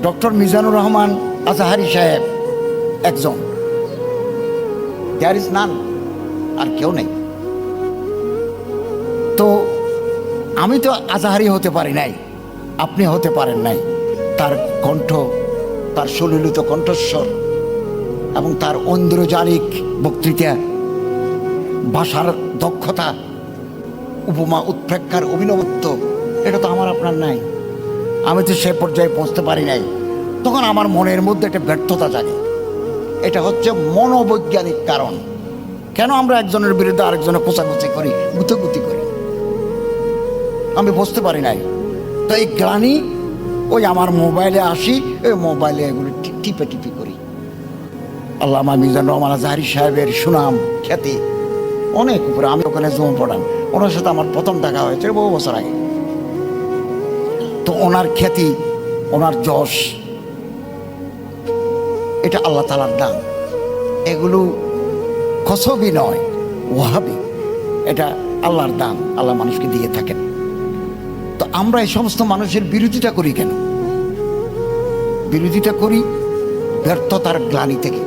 Doctor Mizanur Rahman Azhari সাহেব একজন, there is none, আর কেউ নেই। তো আমি তো আজাহারি হতে পারি নাই, আপনি হতে পারেন নাই। তার কণ্ঠ, তার সুললিত কণ্ঠস্বর এবং তার ঐন্দ্রজালিক বক্তৃতা, ভাষার দক্ষতা, উপমা উৎপ্রেক্ষার অভিনবত্ব, এটা তো আমার আপনার নাই। আমি তো সে পর্যায়ে পৌঁছতে পারি নাই। তখন আমার মনের মধ্যে একটা ব্যর্থতা জাগে। এটা হচ্ছে মনোবৈজ্ঞানিক কারণ। কেন আমরা একজনের বিরুদ্ধে আরেকজনের কোচাকুচি করি, গুতগুতি করি, আমি বুঝতে পারি নাই। তো এই গ্লানি ওই আমার মোবাইলে আসি, ওই মোবাইলে এগুলো টিপে টিপি করি। আল্লামা মিজানুর রহমান আজাহারি সাহেবের সুনাম খ্যাতি অনেক উপরে। আমি ওখানে জমা পড়ান, ওনার সাথে আমার প্রথম দেখা হয়েছে বহু বছর আগে। তো ওনার খ্যাতি, ওনার যশ, এটা আল্লাহ তাআলার দান। এগুলো কসবি নয়, ওয়াহাবি, এটা আল্লাহর দান, আল্লাহ মানুষকে দিয়ে থাকেন। তো আমরা এই সমস্ত মানুষের বিরোধিতা করি কেন? বিরোধিতা করি ব্যর্থতার গ্লানি থেকে।